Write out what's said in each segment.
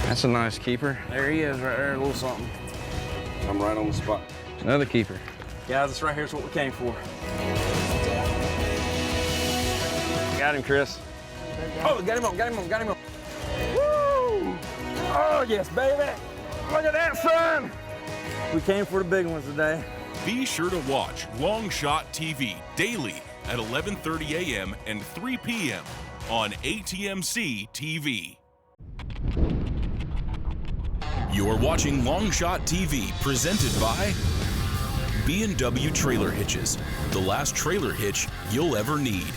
That's a nice keeper. There he is right there, a little something. I'm right on the spot. Another keeper. Guys, this right here is what we came for. Got him, Chris. Oh, got him on, got him on, got him on. Woo! Oh, yes, baby. Look at that, son. We came for the big ones today. Be sure to watch Longshot TV daily at 11:30 a.m. and 3 p.m. on ATMC TV. You're watching Longshot TV, presented by B&W Trailer Hitches, the last trailer hitch you'll ever need.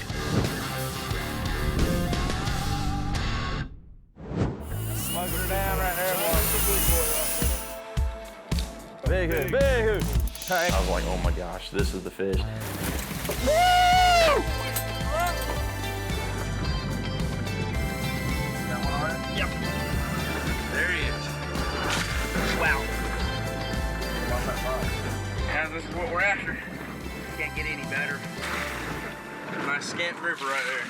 Smoking her down right there, boy. Big hood, big hood. Hey. I was like, oh my gosh, this is the fish. Woo! Got one on it? Yep. There he is. Wow. Guys, this is what we're after. Can't get any better. Nice scant grouper right there.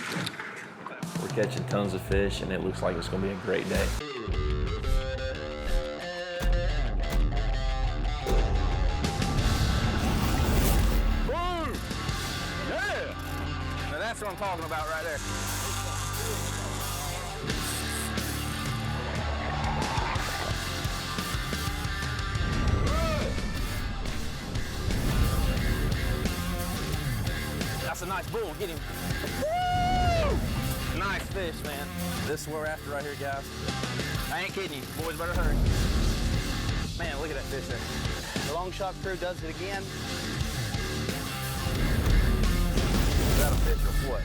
We're catching tons of fish, and it looks like it's going to be a great day. Boom! Yeah! Now that's what I'm talking about right there. That's a nice bull. Get him. Woo! Nice fish, man. This is what we're after right here, guys. I ain't kidding you. Boys better hurry. Man, look at that fish there. The Longshot crew does it again. Is that a fish or what?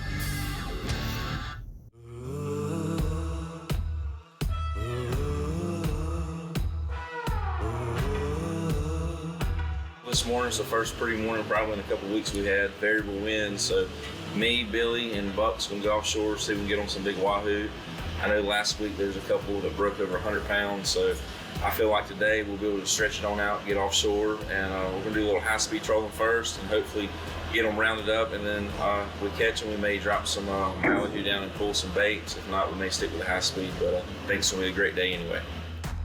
This morning's the first pretty morning probably in a couple of weeks we had. Variable winds, so me, Billy, and Buck's gonna go offshore, see if we can get on some big wahoo. I know last week there was a couple that broke over 100 pounds, so I feel like today we'll be able to stretch it on out, get offshore, and we're gonna do a little high-speed trolling first and hopefully get them rounded up, and then if we catch them, we may drop some wahoo down and pull some baits. If not, we may stick with the high speed, but I think it's gonna be a great day anyway.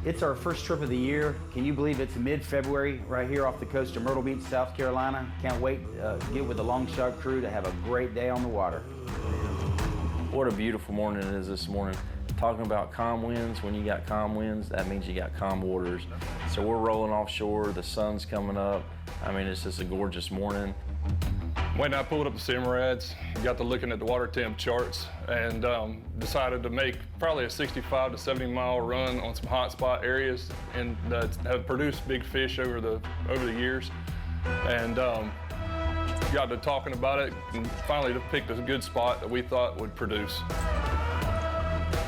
It's our first trip of the year. Can you believe it's mid-February right here off the coast of Myrtle Beach, South Carolina? Can't wait to get with the Longshot crew to have a great day on the water. What a beautiful morning it is this morning. Talking about calm winds, when you got calm winds, that means you got calm waters. So we're rolling offshore, the sun's coming up. I mean, it's just a gorgeous morning. When I pulled up the SIMRADs, got to looking at the water temp charts, and decided to make probably a 65 to 70 mile run on some hot spot areas and that have produced big fish over the years. And got to talking about it and finally picked a good spot that we thought would produce.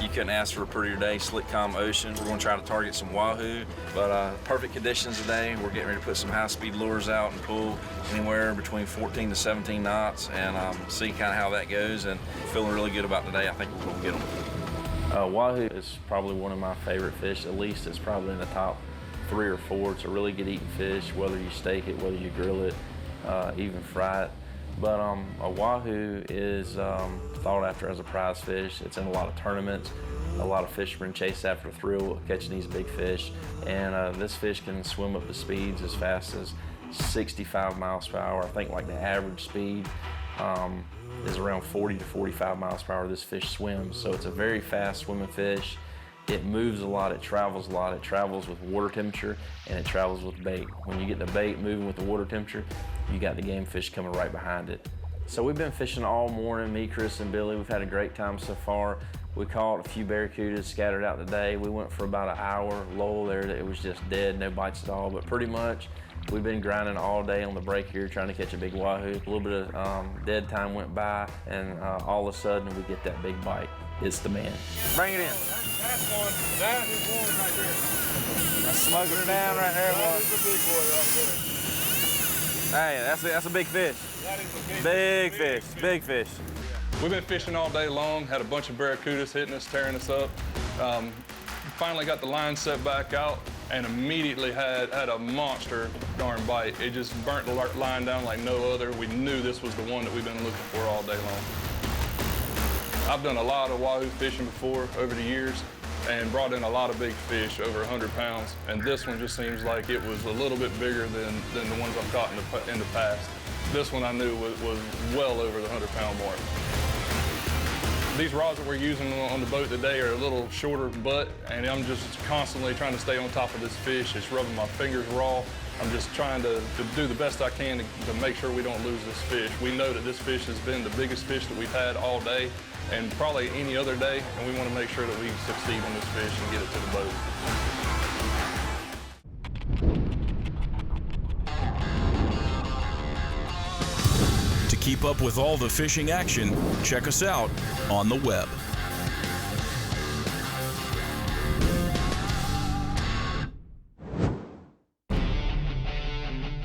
You couldn't ask for a prettier day, slick, calm ocean. We're gonna try to target some wahoo, but perfect conditions today. We're getting ready to put some high-speed lures out and pull anywhere between 14 to 17 knots and see kind of how that goes, and feeling really good about today. I think we're gonna get them. Wahoo is probably one of my favorite fish. At least it's probably in the top 3 or 4. It's a really good eating fish, whether you steak it, whether you grill it, even fry it. But a wahoo is thought after as a prize fish. It's in a lot of tournaments. A lot of fishermen chase after the thrill of catching these big fish. And this fish can swim up to speeds as fast as 65 miles per hour. I think like the average speed is around 40 to 45 miles per hour this fish swims. So it's a very fast swimming fish. It moves a lot, it travels a lot. It travels with water temperature and it travels with bait. When you get the bait moving with the water temperature, you got the game fish coming right behind it. So we've been fishing all morning, me, Chris, and Billy. We've had a great time so far. We caught a few barracudas scattered out today. We went for about an hour lull there. It was just dead, no bites at all, but pretty much we've been grinding all day on the break here trying to catch a big wahoo. A little bit of dead time went by, and all of a sudden we get that big bite. It's the man. Bring it in. That's one. That is one right there. That's smoking her down right there, boy. That is a big boy right Hey, that's a big fish. there. That is a Big fish, big fish. We've been fishing all day long, had a bunch of barracudas hitting us, tearing us up. Finally got the line set back out and immediately had a monster darn bite. It just burnt the line down like no other. We knew this was the one that we've been looking for all day long. I've done a lot of wahoo fishing before over the years, and brought in a lot of big fish, over 100 pounds. And this one just seems like it was a little bit bigger than the ones I've caught in the past. This one I knew was well over the 100-pound mark. These rods that we're using on the boat today are a little shorter butt, and I'm just constantly trying to stay on top of this fish. It's rubbing my fingers raw. I'm just trying to do the best I can to make sure we don't lose this fish. We know that this fish has been the biggest fish that we've had all day, and probably any other day, and we want to make sure that we succeed on this fish and get it to the boat. To keep up with all the fishing action, check us out on the web.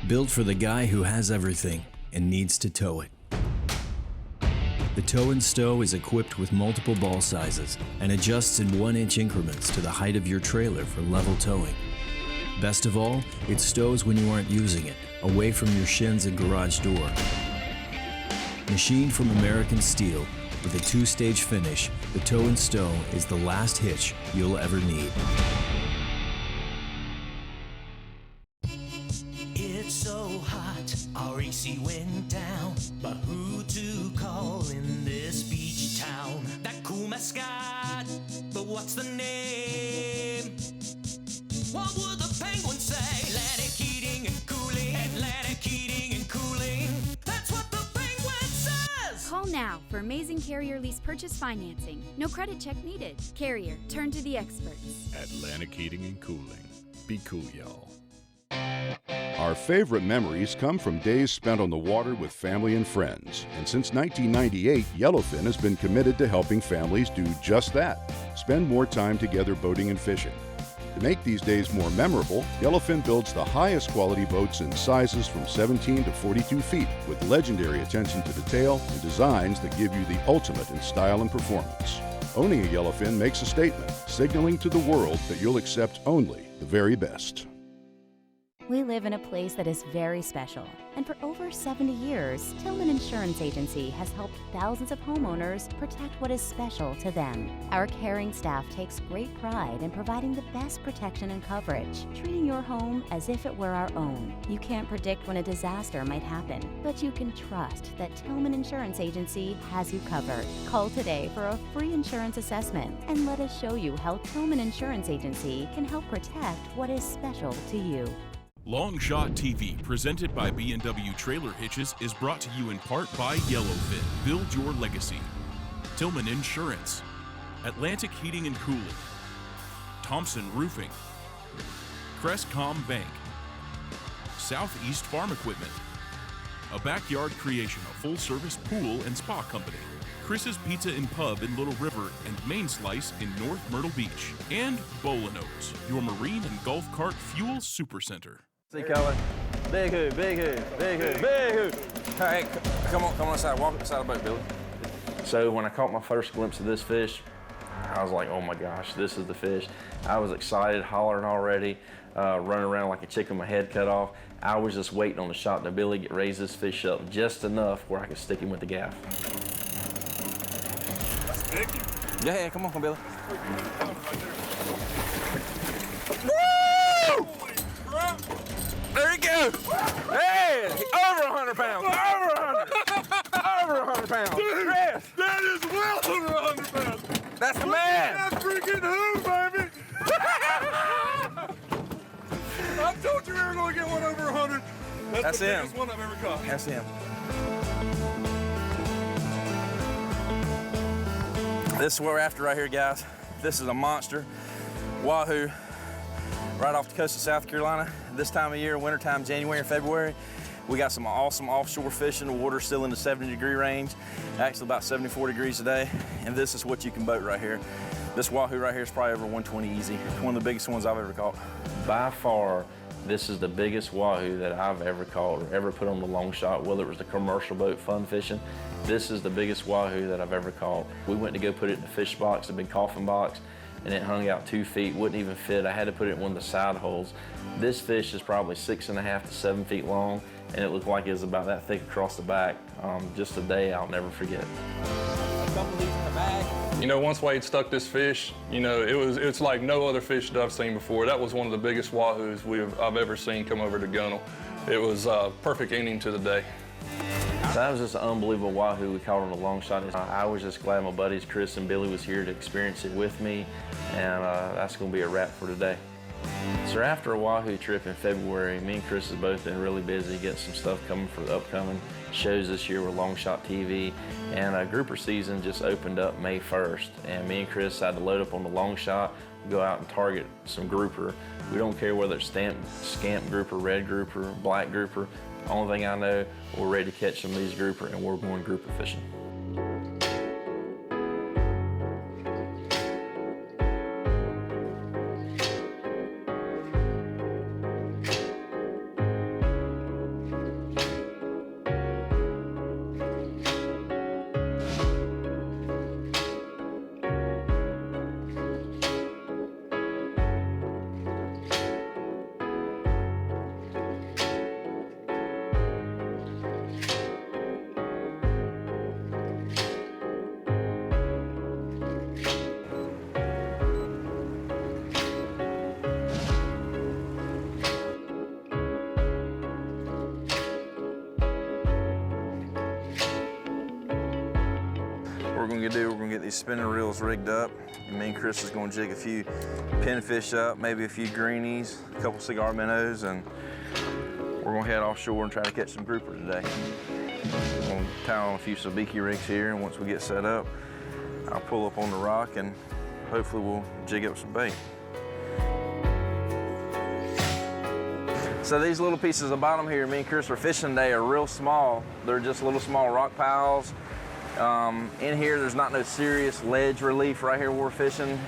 Built for the guy who has everything and needs to tow it. The Tow and Stow is equipped with multiple ball sizes and adjusts in 1-inch increments to the height of your trailer for level towing. Best of all, it stows when you aren't using it, away from your shins and garage door. Machined from American steel, with a 2-stage finish, the Tow and Stow is the last hitch you'll ever need. It's so hot, our AC went down, but who to call in this beach town? That cool mascot, but what's the name? What would the penguin say? Atlantic heating and cooling, Atlantic heating and cooling. That's what the penguin says! Call now for amazing Carrier lease purchase financing. No credit check needed. Carrier, turn to the experts. Atlantic Heating and Cooling. Be cool, y'all. Our favorite memories come from days spent on the water with family and friends. And since 1998, Yellowfin has been committed to helping families do just that. Spend more time together boating and fishing. To make these days more memorable, Yellowfin builds the highest quality boats in sizes from 17 to 42 feet with legendary attention to detail and designs that give you the ultimate in style and performance. Owning a Yellowfin makes a statement, signaling to the world that you'll accept only the very best. We live in a place that is very special, and for over 70 years, Tillman Insurance Agency has helped thousands of homeowners protect what is special to them. Our caring staff takes great pride in providing the best protection and coverage, treating your home as if it were our own. You can't predict when a disaster might happen, but you can trust that Tillman Insurance Agency has you covered. Call today for a free insurance assessment and let us show you how Tillman Insurance Agency can help protect what is special to you. Longshot TV, presented by B&W Trailer Hitches, is brought to you in part by Yellowfin. Build your legacy. Tillman Insurance, Atlantic Heating and Cooling, Thompson Roofing, Crestcom Bank, Southeast Farm Equipment, a backyard creation, a full-service pool and spa company, Chris's Pizza and Pub in Little River and Main Slice in North Myrtle Beach, and Bolanos, your marine and golf cart fuel supercenter. See color. Big hoo, big hoo, big hoo, big hoo. All right, come on inside. Walk inside the boat, Billy. So when I caught my first glimpse of this fish, I was like, oh my gosh, this is the fish. I was excited, hollering already, running around like a chicken with my head cut off. I was just waiting on the shot to Billy raise this fish up just enough where I could stick him with the gaff. That's big. Yeah, come on, Billy. Woo! There you go. Hey, over 100 pounds. Over 100. Over 100 pounds. Dude, yes. that is well over 100 pounds. That's the man. That freaking who, baby? I told you we were going to get one over 100. That's the biggest one I've ever caught. That's him. This is what we're after right here, guys. This is a monster Wahoo right off the coast of South Carolina. This time of year, wintertime, January and February, we got some awesome offshore fishing. The water's still in the 70-degree range, actually about 74 degrees today, and this is what you can boat right here. This Wahoo right here is probably over 120 easy. One of the biggest ones I've ever caught. By far, this is the biggest Wahoo that I've ever caught or ever put on the Longshot, whether it was the commercial boat fun fishing. This is the biggest Wahoo that I've ever caught. We went to go put it in the fish box, the big coffin box, and it hung out 2 feet, wouldn't even fit. I had to put it in one of the side holes. This fish is probably 6.5 to 7 feet long, and it looked like it was about that thick across the back. Just a day I'll never forget. A couple of these in the bag. You know, once Wade stuck this fish, you know, it's like no other fish that I've seen before. That was one of the biggest wahoos I've ever seen come over to Gunnell. It was a perfect ending to the day. That was just an unbelievable wahoo we caught on a long shot. I was just glad my buddies Chris and Billy was here to experience it with me, and that's going to be a wrap for today. So after a wahoo trip in February, me and Chris have both been really busy getting some stuff coming for the upcoming shows this year with Longshot TV, and grouper season just opened up May 1st, and me and Chris had to load up on the Longshot, go out and target some grouper. We don't care whether it's scamp grouper, red grouper, black grouper. The only thing I know, we're ready to catch some of these grouper, and we're going grouper fishing. We're gonna get these spinning reels rigged up, and me and Chris is gonna jig a few pinfish up, maybe a few greenies, a couple cigar minnows, and we're gonna head offshore and try to catch some grouper today. We're gonna tie on a few sabiki rigs here, and once we get set up, I'll pull up on the rock and hopefully we'll jig up some bait. So these little pieces of bottom here, me and Chris are fishing today, are real small. They're just little small rock piles. In here, there's not no serious ledge relief right here where we're fishing.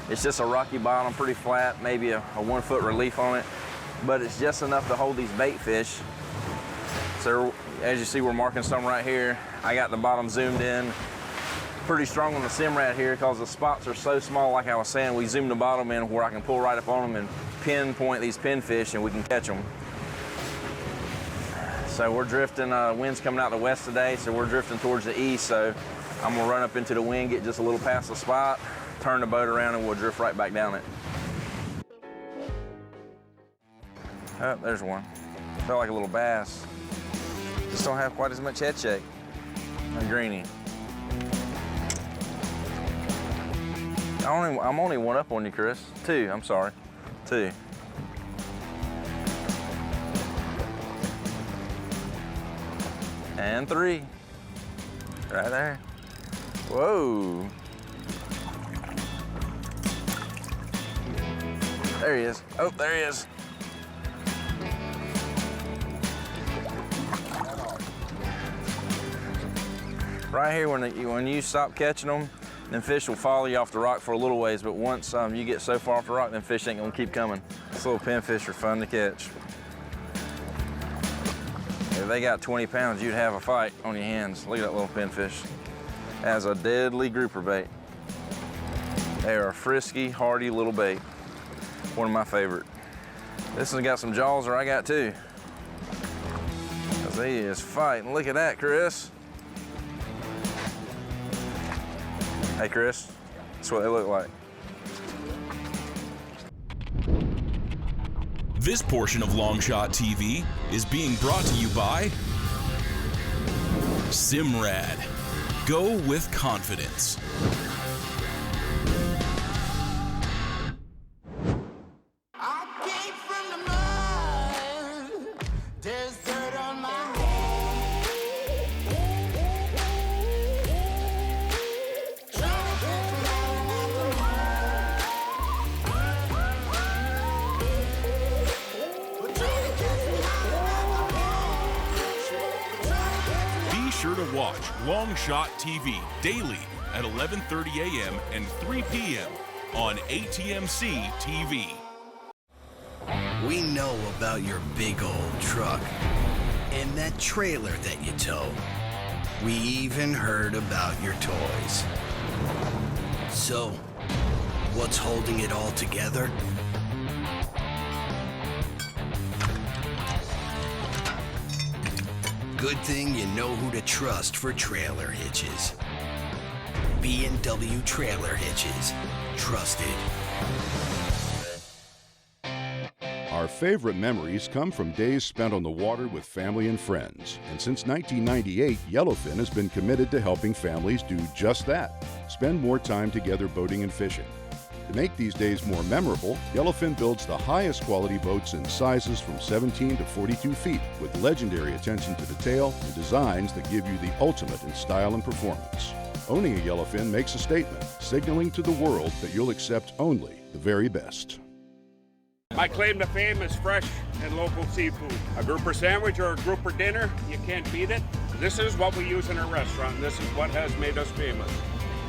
It's just a rocky bottom, pretty flat, maybe a 1 foot relief on it, but it's just enough to hold these bait fish. So as you see, we're marking some right here. I got the bottom zoomed in pretty strong on the SIMRAD here because the spots are so small, like I was saying. We zoomed the bottom in where I can pull right up on them and pinpoint these pinfish and we can catch them. So we're drifting, wind's coming out the west today, so we're drifting towards the east, so I'm gonna run up into the wind, get just a little past the spot, turn the boat around, and we'll drift right back down it. Oh, there's one. Felt like a little bass. Just don't have quite as much head shake. A greenie. I'm only one up on you, Chris. Two, I'm sorry. Two. And three. Right there. Whoa. There he is. Oh, there he is. Right here, when you stop catching them, then fish will follow you off the rock for a little ways, but once you get so far off the rock, then fish ain't gonna keep coming. These little pinfish are fun to catch. If they got 20 pounds, you'd have a fight on your hands. Look at that little pinfish. As a deadly grouper bait. They are a frisky, hardy little bait. One of my favorite. This one's got some jaws, or I got two. Cause he is fighting. Look at that, Chris. Hey, Chris, that's what they look like. This portion of Longshot TV is being brought to you by SIMRAD. Go with confidence. Sure to watch Longshot TV daily at 11:30 a.m. and 3 p.m. on ATMC TV. We know about your big old truck and that trailer that you tow. We even heard about your toys. So, what's holding it all together? Good thing you know who to trust for trailer hitches. B&W Trailer Hitches. Trusted. Our favorite memories come from days spent on the water with family and friends. And since 1998, Yellowfin has been committed to helping families do just that. Spend more time together boating and fishing. To make these days more memorable, Yellowfin builds the highest quality boats in sizes from 17 to 42 feet with legendary attention to detail and designs that give you the ultimate in style and performance. Owning a Yellowfin makes a statement, signaling to the world that you'll accept only the very best. My claim to fame is fresh and local seafood. A grouper sandwich or a grouper dinner, you can't beat it. This is what we use in our restaurant, and this is what has made us famous.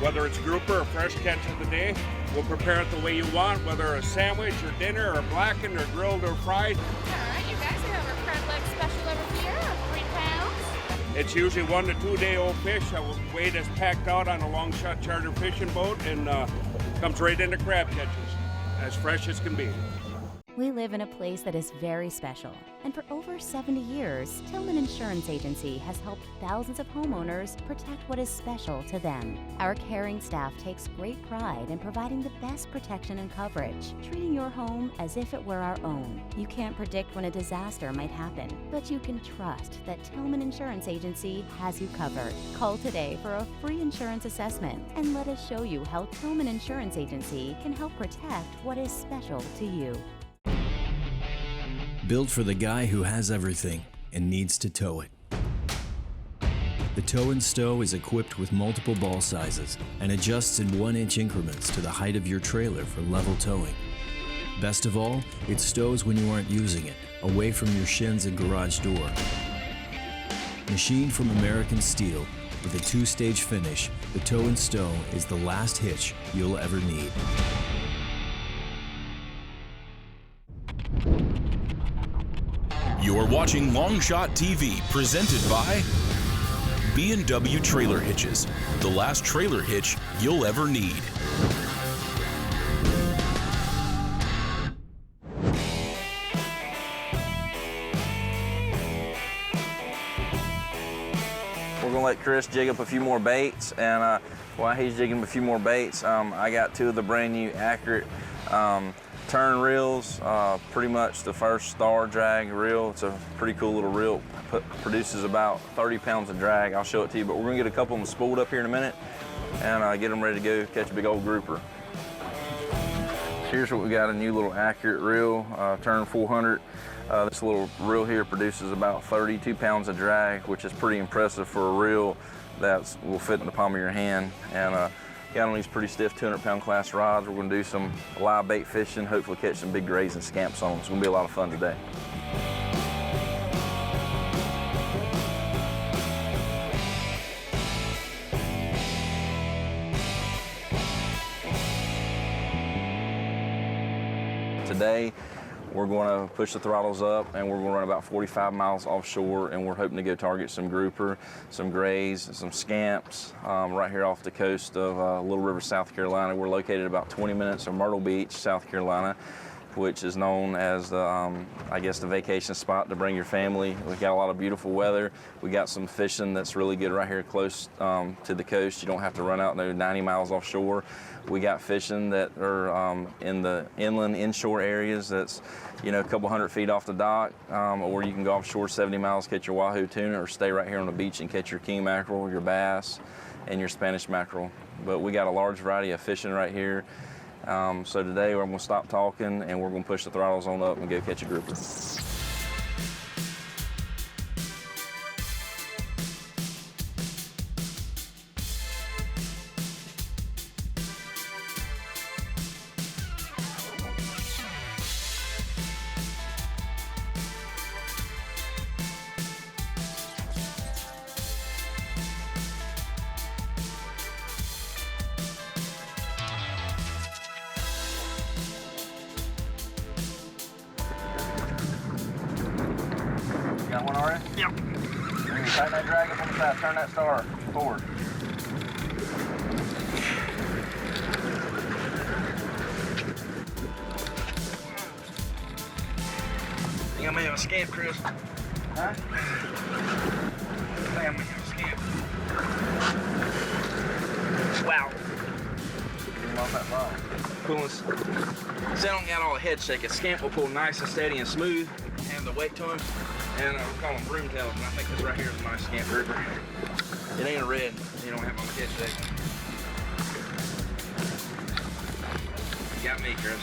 Whether it's grouper or fresh catch of the day, we'll prepare it the way you want, whether a sandwich or dinner or blackened or grilled or fried. All right, you guys have a crab leg special over here of 3 pounds. It's usually 1 to 2 day old fish. Weight is packed out on a Longshot charter fishing boat and comes right into crab catches, as fresh as can be. We live in a place that is very special, and for over 70 years, Tillman Insurance Agency has helped thousands of homeowners protect what is special to them. Our caring staff takes great pride in providing the best protection and coverage, treating your home as if it were our own. You can't predict when a disaster might happen, but you can trust that Tillman Insurance Agency has you covered. Call today for a free insurance assessment and let us show you how Tillman Insurance Agency can help protect what is special to you. Built for the guy who has everything and needs to tow it. The Tow and Stow is equipped with multiple ball sizes and adjusts in 1-inch increments to the height of your trailer for level towing. Best of all, it stows when you aren't using it, away from your shins and garage door. Machined from American steel, with a 2-stage finish, the Tow and Stow is the last hitch you'll ever need. You're watching Longshot TV, presented by B&W Trailer Hitches, the last trailer hitch you'll ever need. We're gonna let Chris jig up a few more baits, and while he's jigging a few more baits, I got 2 of the brand new Accurate turn reels, pretty much the first star drag reel. It's a pretty cool little reel. Produces about 30 pounds of drag. I'll show it to you, but we're gonna get a couple of them spooled up here in a minute and get them ready to go catch a big old grouper. Here's what we got, a new little Accurate reel, turn 400. This little reel here produces about 32 pounds of drag, which is pretty impressive for a reel that will fit in the palm of your hand. And got on these pretty stiff 200-pound class rods. We're going to do some live bait fishing, hopefully catch some big grays and scamps on them. It's going to be a lot of fun today. Today, we're going to push the throttles up and we're going to run about 45 miles offshore, and we're hoping to go target some grouper, some grays, some scamps right here off the coast of Little River, South Carolina. We're located about 20 minutes from Myrtle Beach, South Carolina, which is known as the, I guess, the vacation spot to bring your family. We've got a lot of beautiful weather. We got some fishing that's really good right here close to the coast. You don't have to run out 90 miles offshore. We got fishing that are in the inland inshore areas that's, a couple hundred feet off the dock, or you can go offshore 70 miles, catch your Wahoo tuna, or stay right here on the beach and catch your king mackerel, your bass, and your Spanish mackerel. But we got a large variety of fishing right here. So today we're going to stop talking and we're going to push the throttles on up and go catch a grouper. Got one already? Yep. Tighten that drag up on the side. Turn that star forward. You got me on a scamp, Chris? Huh? Bam, me on a scamp. Wow. pulling. See, I don't got all the head shake. A scamp will pull nice and steady and smooth, have the weight to him, and we call them broomtails. And I think this right here is a nice scamp grouper. It ain't a red. You don't have all the head shake. You got me, Chris.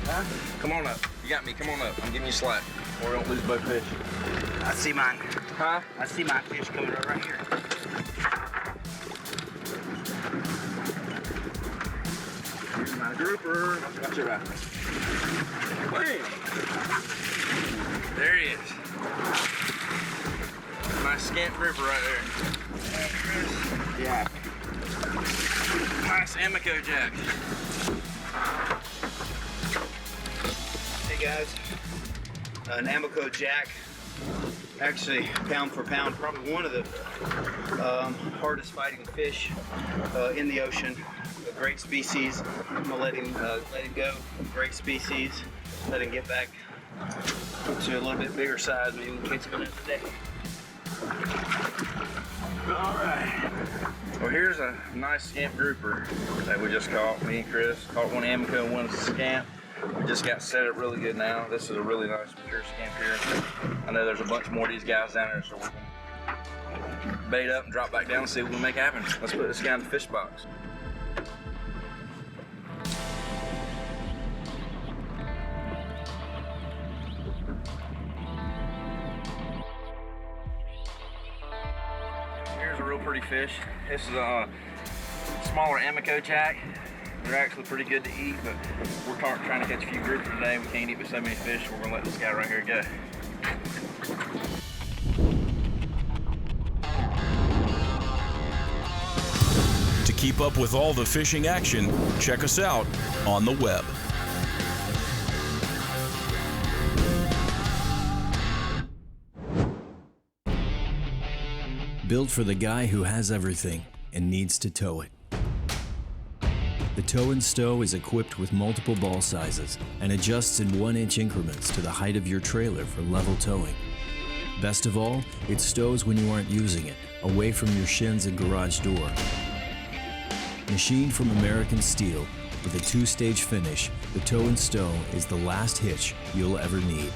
Huh? Come on up. You got me. Come on up. I'm giving you slack, or we don't lose both fish. I see mine. Huh? I see my fish coming right here. Here's my grouper. Watch it right. Bam! There he is. Nice scamp grouper right there. Yeah. Nice Amico jack. Hey guys, an Amico jack. Actually, pound for pound, probably one of the hardest fighting fish in the ocean. A great species. I'm gonna let him go. Great species. Let him get back to a little bit bigger size. Maybe we'll catch him another day. All right. Well, here's a nice scamp grouper that we just caught. Me and Chris caught one Amico and one scamp. We just got set up really good now. This is a really nice mature scamp here. I know there's a bunch more of these guys down there, so we can bait up and drop back down and see what we make happen. Let's put this guy in the fish box. Here's a real pretty fish. This is a smaller Amico jack. They're actually pretty good to eat, but we're trying to catch a few groupers today. We can't eat with so many fish, so we're gonna let this guy right here go. To keep up with all the fishing action, check us out on the web. Built for the guy who has everything and needs to tow it. The tow and stow is equipped with multiple ball sizes and adjusts in 1-inch increments to the height of your trailer for level towing. Best of all, it stows when you aren't using it, away from your shins and garage door. Machined from American steel, with a 2-stage finish, the tow and stow is the last hitch you'll ever need.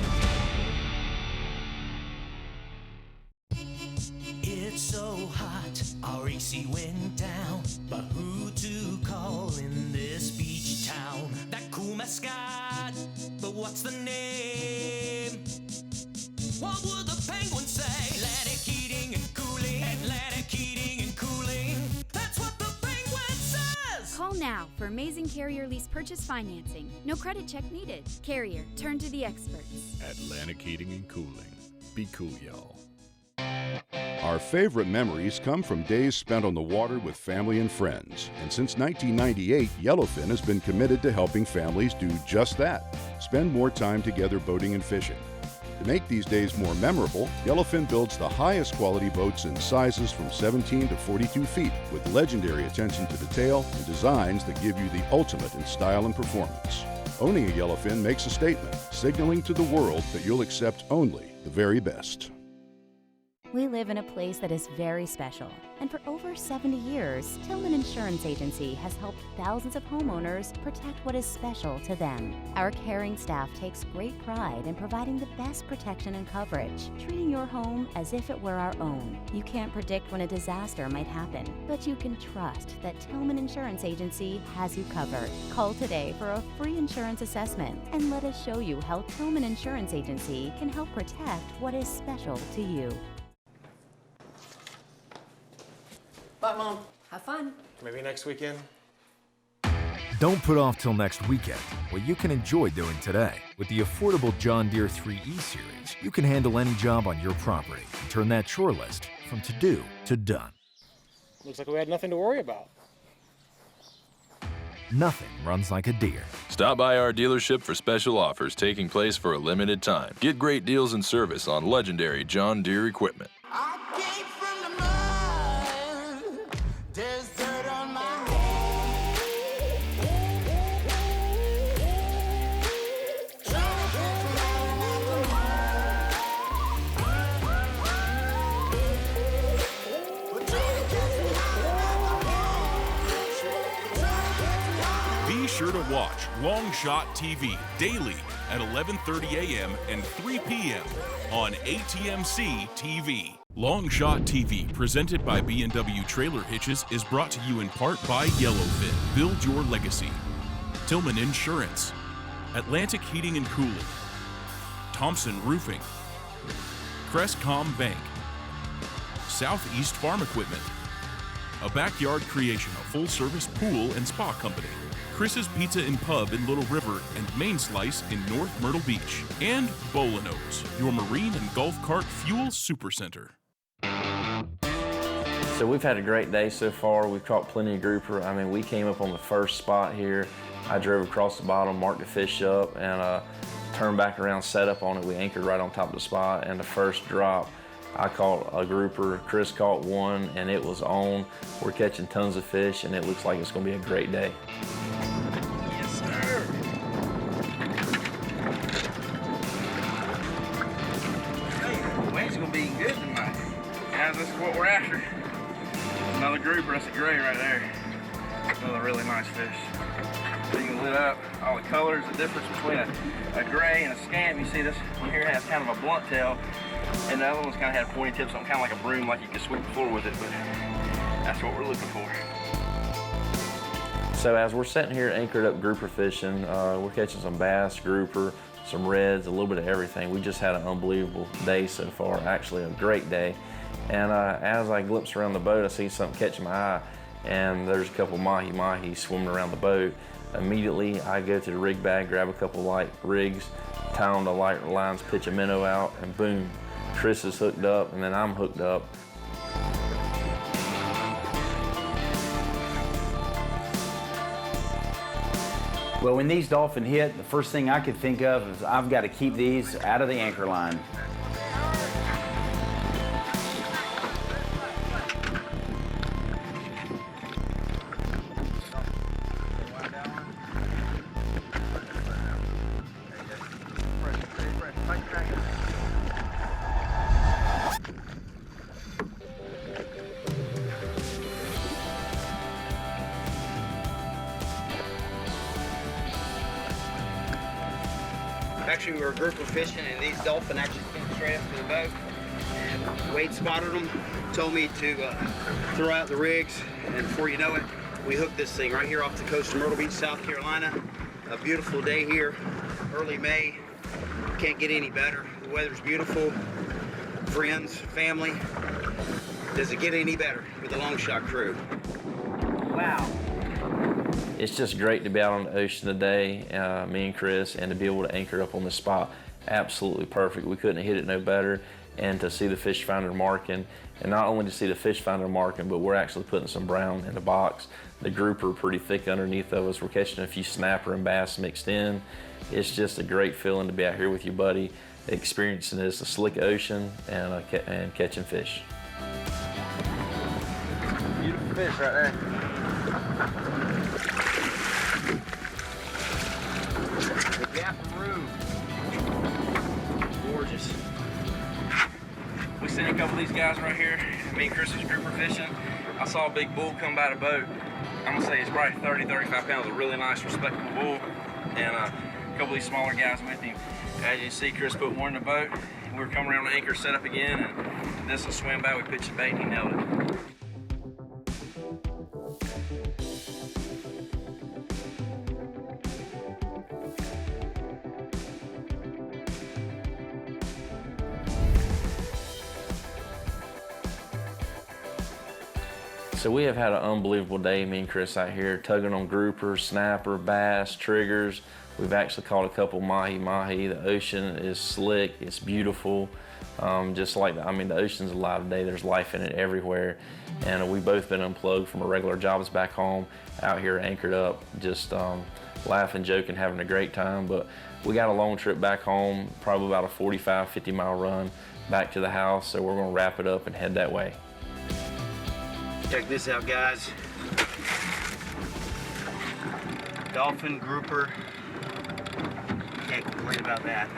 It's so hot, our AC went down. But who to call in this beach town? That cool mascot, but what's the name? What would the penguin say? Atlantic heating and cooling, Atlantic heating and cooling. That's what the penguin says! Call now for amazing Carrier lease purchase financing. No credit check needed. Carrier, turn to the experts. Atlantic Heating and Cooling. Be cool, y'all. Our favorite memories come from days spent on the water with family and friends. And since 1998, Yellowfin has been committed to helping families do just that. Spend more time together boating and fishing. To make these days more memorable, Yellowfin builds the highest quality boats in sizes from 17 to 42 feet with legendary attention to detail and designs that give you the ultimate in style and performance. Owning a Yellowfin makes a statement, signaling to the world that you'll accept only the very best. We live in a place that is very special, and for over 70 years, Tillman Insurance Agency has helped thousands of homeowners protect what is special to them. Our caring staff takes great pride in providing the best protection and coverage, treating your home as if it were our own. You can't predict when a disaster might happen, but you can trust that Tillman Insurance Agency has you covered. Call today for a free insurance assessment and let us show you how Tillman Insurance Agency can help protect what is special to you. Bye, Mom. Have fun. Maybe next weekend. Don't put off till next weekend what you can enjoy doing today. With the affordable John Deere 3E Series, you can handle any job on your property and turn that chore list from to-do to done. Looks like we had nothing to worry about. Nothing runs like a Deere. Stop by our dealership for special offers taking place for a limited time. Get great deals and service on legendary John Deere equipment. Be sure to watch Longshot TV, daily at 11:30 a.m. and 3 p.m. on ATMC TV. Longshot TV, presented by B&W Trailer Hitches, is brought to you in part by Yellowfin. Build your legacy. Tillman Insurance. Atlantic Heating and Cooling. Thompson Roofing. Crestcom Bank. Southeast Farm Equipment. A Backyard Creation, a full-service pool and spa company. Chris's Pizza and Pub in Little River and Main Slice in North Myrtle Beach. And Bolanos, your marine and golf cart fuel supercenter. So we've had a great day so far. We've caught plenty of grouper. I mean, we came up on the first spot here. I drove across the bottom, marked the fish up, and turned back around, set up on it. We anchored right on top of the spot, and the first drop, I caught a grouper. Chris caught one, and it was on. We're catching tons of fish, and it looks like it's gonna be a great day. Yes, sir. Hey, wings gonna be good tonight. Guys, this is what we're after. Another grouper, that's a gray right there. Another really nice fish. You can lit up all the colors, the difference between a gray and a scamp. You see this one here has kind of a blunt tail, and the other one's kind of had pointy tips, something kind of like a broom, like you could sweep the floor with it, but that's what we're looking for. So as we're sitting here anchored up grouper fishing, we're catching some bass, grouper, some reds, a little bit of everything. We just had an unbelievable day so far, actually a great day. And as I glimpse around the boat, I see something catch my eye, and there's a couple mahi-mahi swimming around the boat. Immediately, I go to the rig bag, grab a couple light rigs, tie on the light lines, pitch a minnow out, and boom, Chris is hooked up, and then I'm hooked up. Well, when these dolphin hit, the first thing I could think of is I've got to keep these out of the anchor line. Actually, we were grouper fishing, and these dolphin actually came straight up to the boat. And Wade spotted them, told me to throw out the rigs, and before you know it, we hooked this thing right here off the coast of Myrtle Beach, South Carolina. A beautiful day here, early May. Can't get any better. The weather's beautiful. Friends, family. Does it get any better with the Longshot crew? Wow. It's just great to be out on the ocean today, me and Chris, and to be able to anchor up on the spot. Absolutely perfect. We couldn't have hit it no better. And to see the fish finder marking, and not only to see the fish finder marking, but we're actually putting some brown in the box. The grouper pretty thick underneath of us. We're catching a few snapper and bass mixed in. It's just a great feeling to be out here with you, buddy, experiencing this, a slick ocean, and catching fish. Beautiful fish right there. The gap of room. Gorgeous. We seen a couple of these guys right here. Me and Chris was grouper fishing. I saw a big bull come by the boat. I'm gonna say it's probably 30, 35 pounds, a really nice, respectable bull. And a couple of these smaller guys with him. As you see, Chris put one in the boat. We were coming around the anchor, set up again, and this will swim by. We pitched the bait and he nailed it. So we have had an unbelievable day, me and Chris out here, tugging on grouper, snapper, bass, triggers. We've actually caught a couple mahi-mahi. The ocean is slick, it's beautiful. Just like, the ocean's alive today. There's life in it everywhere. And we've both been unplugged from our regular jobs back home, out here anchored up, just laughing, joking, having a great time. But we got a long trip back home, probably about a 45, 50 mile run back to the house. So we're gonna wrap it up and head that way. Check this out, guys. Dolphin, grouper. Can't complain about that.